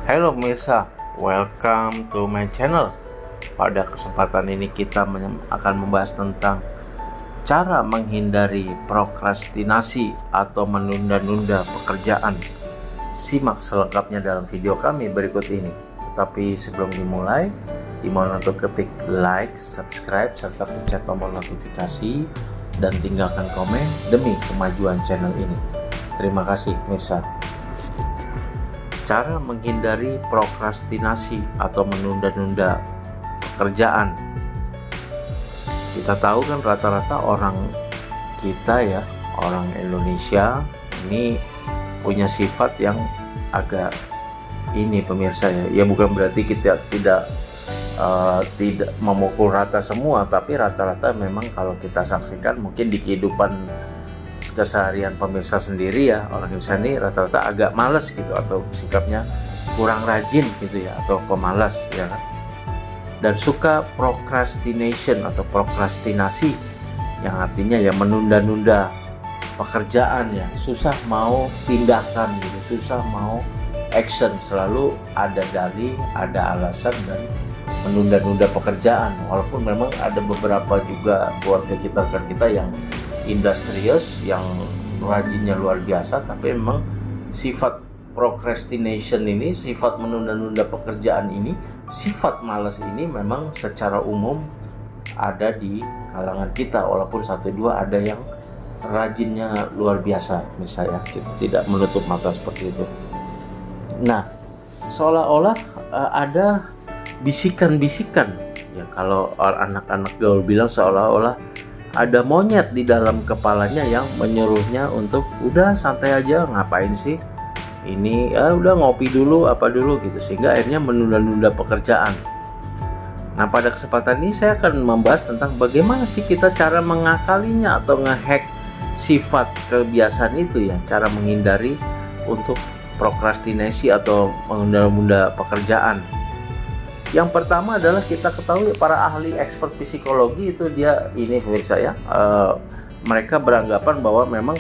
Halo pemirsa, welcome to my channel. Pada kesempatan ini kita akan membahas tentang cara menghindari prokrastinasi atau menunda-nunda pekerjaan. Simak selengkapnya dalam video kami berikut ini. Tetapi sebelum dimulai, dimohon untuk ketik like, subscribe, serta pencet tombol notifikasi dan tinggalkan komen demi kemajuan channel ini. Terima kasih pemirsa. Cara menghindari prokrastinasi atau menunda-nunda pekerjaan. Kita tahu kan rata-rata orang kita ya, orang Indonesia ini punya sifat yang agak ini pemirsa ya. Ya bukan berarti kita tidak memukul rata semua, tapi rata-rata memang kalau kita saksikan mungkin di kehidupan keseharian pemirsa sendiri ya, orang Indonesia ini rata-rata agak malas gitu, atau sikapnya kurang rajin gitu ya, atau pemalas ya kan, dan suka procrastination atau prokrastinasi yang artinya ya menunda-nunda pekerjaan ya, susah mau tindakan gitu, susah mau action, selalu ada dalih, ada alasan dan menunda-nunda pekerjaan. Walaupun memang ada beberapa juga keluarga kita yang industrious, yang rajinnya luar biasa, tapi memang sifat procrastination ini, sifat menunda-nunda pekerjaan ini, sifat malas ini memang secara umum ada di kalangan kita. Walaupun satu dua ada yang rajinnya luar biasa, misalnya kita tidak menutup mata seperti itu. Nah, seolah-olah ada bisikan-bisikan ya, kalau anak-anak gaul bilang seolah-olah ada monyet di dalam kepalanya yang menyuruhnya untuk udah santai aja, ngapain sih ini, udah ngopi dulu apa dulu gitu, sehingga akhirnya menunda-nunda pekerjaan. Nah, pada kesempatan ini saya akan membahas tentang bagaimana sih kita cara mengakalinya atau ngehack sifat kebiasaan itu ya, cara menghindari untuk prokrastinasi atau menunda-nunda pekerjaan. Yang pertama adalah kita ketahui para ahli expert psikologi itu dia ini pemirsa ya, mereka beranggapan bahwa memang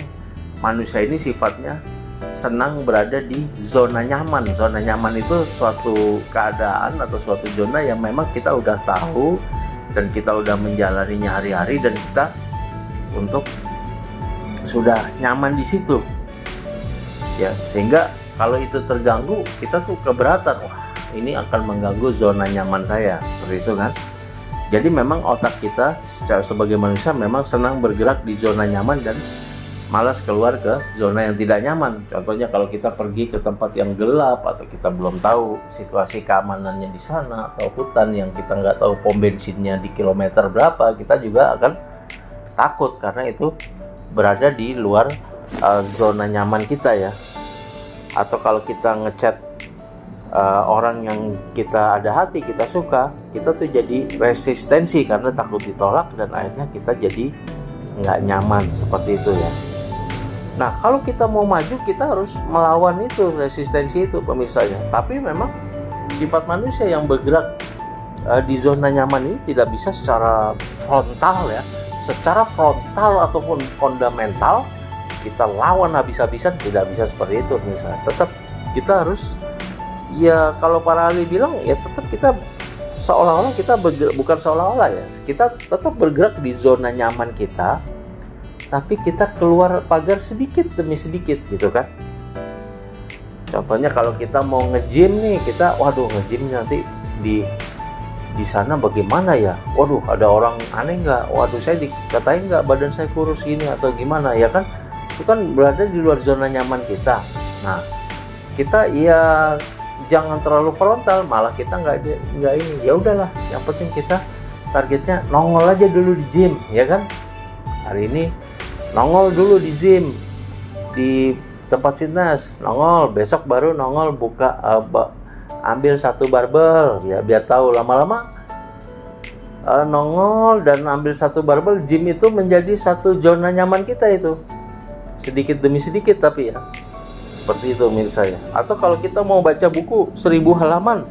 manusia ini sifatnya senang berada di zona nyaman. Zona nyaman itu suatu keadaan atau suatu zona yang memang kita udah tahu dan kita udah menjalaninya hari-hari, dan kita untuk sudah nyaman di situ ya, sehingga kalau itu terganggu kita tuh keberatan, wah ini akan mengganggu zona nyaman saya, seperti itu kan. Jadi memang otak kita sebagai manusia memang senang bergerak di zona nyaman dan malas keluar ke zona yang tidak nyaman. Contohnya kalau kita pergi ke tempat yang gelap atau kita belum tahu situasi keamanannya di sana, atau hutan yang kita nggak tahu pom bensinnya di kilometer berapa, kita juga akan takut karena itu berada di luar zona nyaman kita ya. Atau kalau kita ngechat orang yang kita ada hati, kita suka, kita tuh jadi resistensi karena takut ditolak, dan akhirnya kita jadi nggak nyaman, seperti itu ya. Nah, kalau kita mau maju, kita harus melawan itu, resistensi itu pemirsa ya. Tapi memang sifat manusia yang bergerak di zona nyaman ini tidak bisa secara frontal ya, secara frontal ataupun fundamental kita lawan habis-habisan, tidak bisa seperti itu pemirsa. Tetap kita harus ya, kalau para ahli bilang ya tetap kita seolah-olah kita bukan seolah-olah ya, kita tetap bergerak di zona nyaman kita, tapi kita keluar pagar sedikit demi sedikit gitu kan. Contohnya kalau kita mau nge-gym nih, kita waduh nge-gym nanti di sana bagaimana ya, waduh ada orang aneh nggak, waduh saya dikatain nggak badan saya kurus gini atau gimana ya kan, itu kan berada di luar zona nyaman kita. Nah, kita ya jangan terlalu frontal, malah kita nggak ini, ya udahlah, yang penting kita targetnya nongol aja dulu di gym ya kan. Hari ini nongol dulu di gym, di tempat fitness nongol, besok baru nongol buka ambil satu barbel ya, biar tahu lama-lama nongol dan ambil satu barbel, gym itu menjadi satu zona nyaman kita itu, sedikit demi sedikit tapi ya. Seperti itu pemirsa ya. Atau kalau kita mau baca buku 1000 halaman,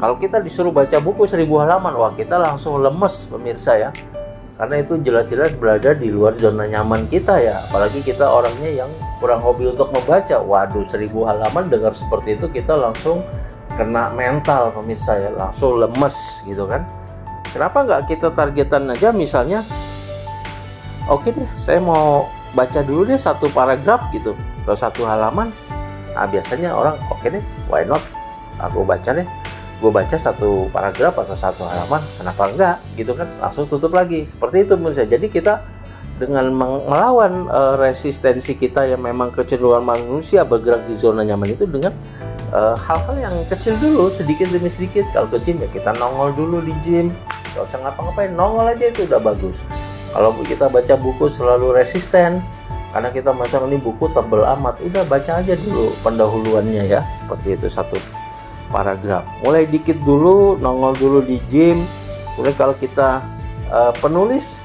kalau kita disuruh baca buku 1000 halaman, wah kita langsung lemes pemirsa ya. Karena itu jelas-jelas berada di luar zona nyaman kita ya. Apalagi kita orangnya yang kurang hobi untuk membaca. Waduh, 1000 halaman dengar seperti itu kita langsung kena mental pemirsa ya, langsung lemes gitu kan. Kenapa nggak kita targetan aja, misalnya oke deh saya mau baca dulu deh satu paragraf gitu atau satu halaman. Nah biasanya orang oke deh, why not, aku baca deh, gue baca satu paragraf atau satu halaman, kenapa enggak gitu kan, langsung tutup lagi. Seperti itu pemirsa. Jadi kita dengan melawan resistensi kita yang memang kecenderungan manusia bergerak di zona nyaman itu dengan hal-hal yang kecil dulu, sedikit demi sedikit. Kalau ke gym ya kita nongol dulu di gym, gak usah ngapa-ngapain, nongol aja itu udah bagus. Kalau kita baca buku selalu resisten karena kita macam ini buku tebel amat, udah baca aja dulu pendahuluannya ya, seperti itu satu paragraf. Mulai dikit dulu, nongol dulu di gym. Kemudian kalau kita penulis,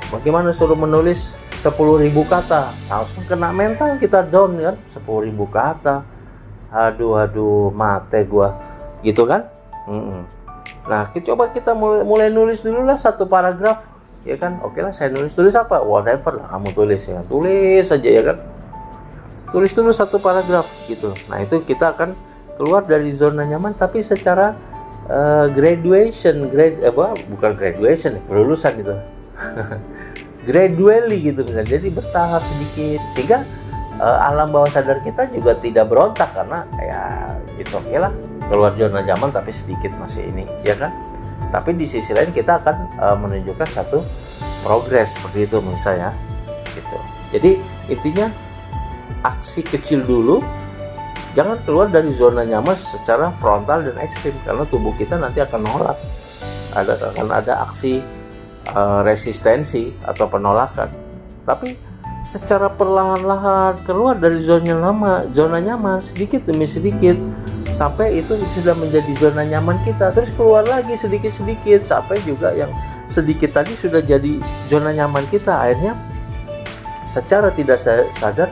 bagaimana suruh menulis 10.000 kata, langsung kena mental kita, down kan. 10.000 kata, aduh mate gua gitu kan. Nah coba kita mulai nulis dulu lah satu paragraf ya kan. Oke lah, saya tulis apa, whatever lah kamu tulis ya, tulis aja ya kan, tulis dulu satu paragraf gitu. Nah itu kita akan keluar dari zona nyaman, tapi secara kelulusan gitu gradually gitu misalnya, jadi bertahap sedikit, sehingga alam bawah sadar kita juga tidak berontak karena ya itu oke lah keluar zona nyaman tapi sedikit masih ini ya kan. Tapi di sisi lain kita akan menunjukkan satu progres seperti itu misalnya gitu. Jadi intinya aksi kecil dulu, jangan keluar dari zona nyaman secara frontal dan ekstrim, karena tubuh kita nanti akan nolak. Akan ada aksi resistensi atau penolakan. Tapi secara perlahan-lahan keluar dari zona nyaman sedikit demi sedikit, sampai itu sudah menjadi zona nyaman kita, terus keluar lagi sedikit-sedikit sampai juga yang sedikit tadi sudah jadi zona nyaman kita. Akhirnya secara tidak sadar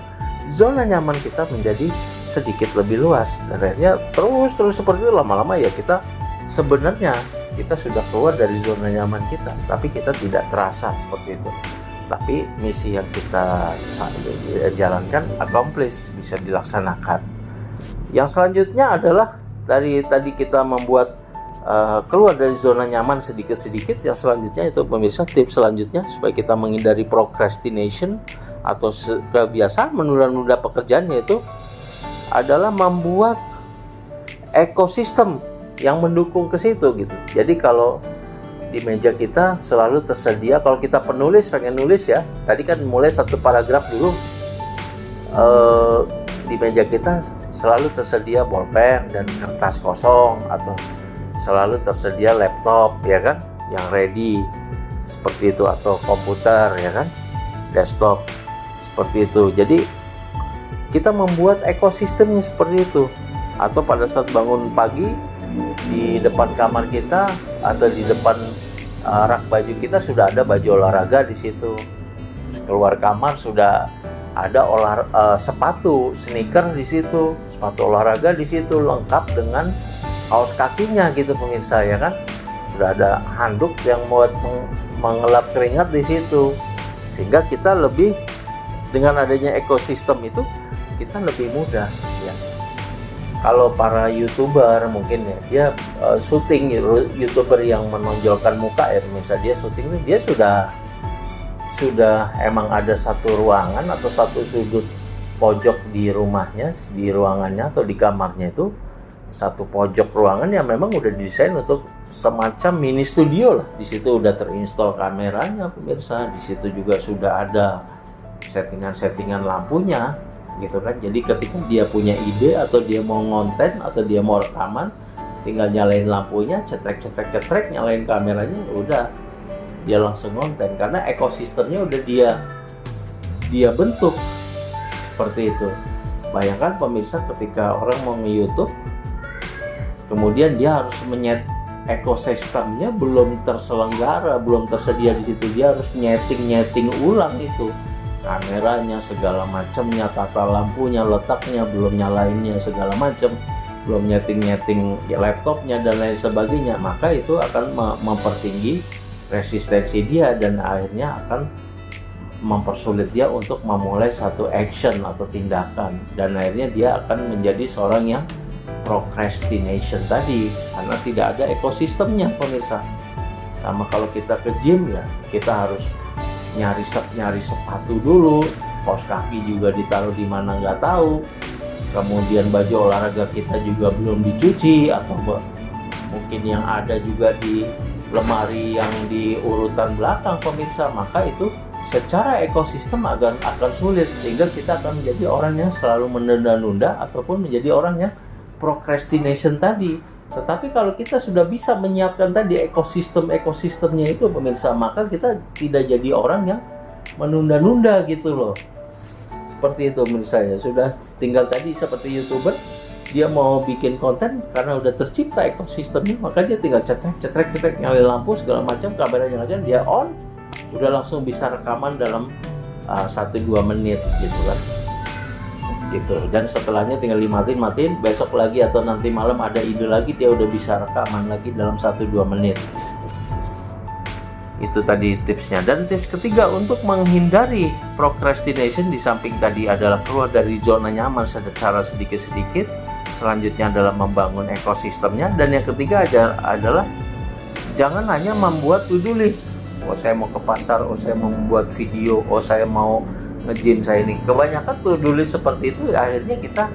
zona nyaman kita menjadi sedikit lebih luas, dan akhirnya terus seperti itu. Lama-lama ya kita sebenarnya kita sudah keluar dari zona nyaman kita, tapi kita tidak terasa seperti itu. Tapi misi yang kita jalankan accomplish, bisa dilaksanakan. Yang selanjutnya adalah dari tadi kita membuat keluar dari zona nyaman sedikit-sedikit. Yang selanjutnya itu pemirsa, tips selanjutnya supaya kita menghindari procrastination atau kebiasaan menunda-nunda pekerjaan, yaitu adalah membuat ekosistem yang mendukung ke situ gitu. Jadi kalau di meja kita selalu tersedia, kalau kita penulis pengen nulis ya, tadi kan mulai satu paragraf dulu, di meja kita selalu tersedia bolpen dan kertas kosong, atau selalu tersedia laptop ya kan yang ready seperti itu, atau komputer ya kan, desktop seperti itu. Jadi kita membuat ekosistemnya seperti itu. Atau pada saat bangun pagi, di depan kamar kita atau di depan rak baju kita sudah ada baju olahraga di situ. Keluar kamar sudah ada sepatu sneaker di situ, sepatu olahraga di situ, lengkap dengan kaos kakinya gitu pemirsa ya kan. Sudah ada handuk yang buat mengelap keringat di situ, sehingga kita lebih, dengan adanya ekosistem itu kita lebih mudah ya. Kalau para YouTuber mungkin ya, dia syuting, YouTuber yang menonjolkan muka ya pemirsa, dia syuting, dia sudah emang ada satu ruangan atau satu sudut pojok di rumahnya, di ruangannya atau di kamarnya itu, satu pojok ruangan yang memang udah didesain untuk semacam mini studio lah. Di situ udah terinstall kameranya pemirsa, di situ juga sudah ada settingan lampunya gitu kan. Jadi ketika dia punya ide atau dia mau ngonten atau dia mau rekaman, tinggal nyalain lampunya, cetrek, nyalain kameranya, udah dia langsung ngonten, karena ekosistemnya udah dia bentuk seperti itu. Bayangkan pemirsa, ketika orang mau nge-YouTube, kemudian dia harus ekosistemnya belum terselenggara, belum tersedia di situ, dia harus nyeting ulang itu, kameranya segala macamnya, tata lampunya, letaknya, belum nyalainnya segala macam, belum nyeting ya laptopnya dan lain sebagainya. Maka itu akan mempertinggi resistensi dia dan akhirnya akan mempersulit dia untuk memulai satu action atau tindakan, dan akhirnya dia akan menjadi seorang yang procrastination tadi, karena tidak ada ekosistemnya pemirsa. Sama kalau kita ke gym ya, kita harus nyari sepatu dulu, kaos kaki juga ditaruh di mana nggak tahu, kemudian baju olahraga kita juga belum dicuci, atau mungkin yang ada juga di lemari yang di urutan belakang pemirsa. Maka itu secara ekosistem akan sulit, sehingga kita akan menjadi orang yang selalu menunda-nunda ataupun menjadi orang yang procrastination tadi. Tetapi kalau kita sudah bisa menyiapkan tadi ekosistemnya itu pemirsa, maka kita tidak jadi orang yang menunda-nunda gitu loh. Seperti itu menurut saya. Sudah tinggal tadi seperti YouTuber, dia mau bikin konten karena udah tercipta ekosistemnya, maka dia tinggal cetrek nyalain lampu segala macam, kameranya nyalain, dia on, udah langsung bisa rekaman dalam 1-2 menit gitu kan. Gitu. Dan setelahnya tinggal dimatiin, besok lagi atau nanti malam ada ide lagi, dia udah bisa rekaman lagi dalam 1-2 menit. Itu tadi tipsnya. Dan tips ketiga untuk menghindari procrastination, di samping tadi adalah keluar dari zona nyaman secara sedikit-sedikit, selanjutnya adalah membangun ekosistemnya, dan yang ketiga adalah jangan hanya membuat to-do list. Oh saya mau ke pasar, oh saya mau membuat video, oh saya mau nge-gym saya ini. Kebanyakan to-do list seperti itu akhirnya kita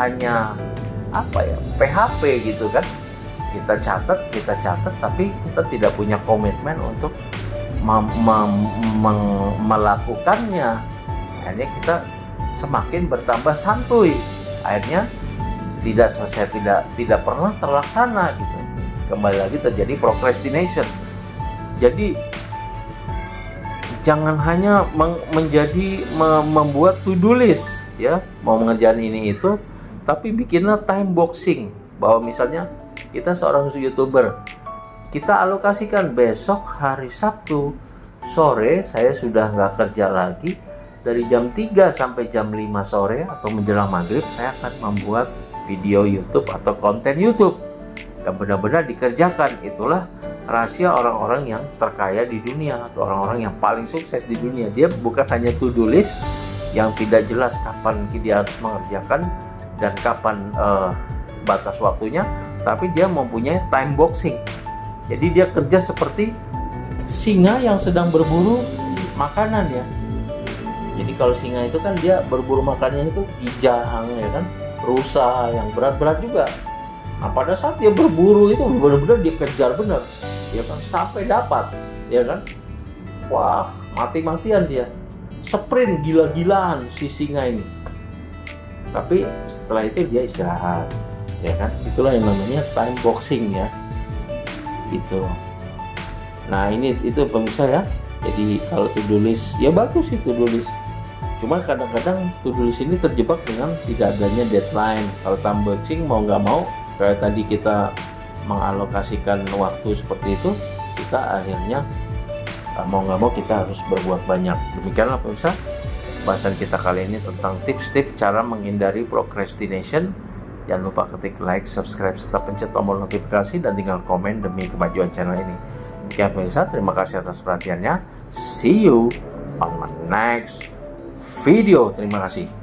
hanya PHP gitu kan. Kita catat, tapi kita tidak punya komitmen untuk melakukannya. Akhirnya kita semakin bertambah santuy. Akhirnya tidak pernah terlaksana gitu. Kembali lagi terjadi procrastination. Jadi jangan hanya membuat to-do list ya, mau mengerjakan ini itu, tapi bikinlah time boxing. Bahwa misalnya kita seorang YouTuber, kita alokasikan besok hari Sabtu sore saya sudah nggak kerja lagi, dari jam 3 sampai jam 5 sore atau menjelang maghrib saya akan membuat video YouTube atau konten YouTube, dan benar-benar dikerjakan. Itulah rahasia orang-orang yang terkaya di dunia atau orang-orang yang paling sukses di dunia. Dia bukan hanya to-do list yang tidak jelas kapan dia harus mengerjakan dan kapan batas waktunya, tapi dia mempunyai time boxing. Jadi dia kerja seperti singa yang sedang berburu makanan ya. Jadi kalau singa itu kan dia berburu makanannya itu kijang ya kan, rusa yang berat-berat juga. Nah pada saat dia berburu itu benar-benar dia kejar benar, ya kan, sampai dapat, ya kan. Wah, mati-matian dia, sprint gila-gilaan si singa ini. Tapi setelah itu dia istirahat, ya kan. Itulah yang namanya time boxing ya. Itu. Nah itu pemirsa ya. Jadi kalau to-do list ya bagus sih to-do list. Cuma kadang-kadang to-do list ini terjebak dengan tidak adanya deadline. Kalau time boxing mau nggak mau, kayak tadi kita mengalokasikan waktu seperti itu, kita akhirnya mau nggak mau kita harus berbuat banyak. Demikianlah pemirsa bahasan kita kali ini tentang tips-tips cara menghindari procrastination. Jangan lupa ketik like, subscribe, serta pencet tombol notifikasi dan tinggal komen demi kemajuan channel ini. Demikian pemirsa, terima kasih atas perhatiannya. See you on my next video. Terima kasih.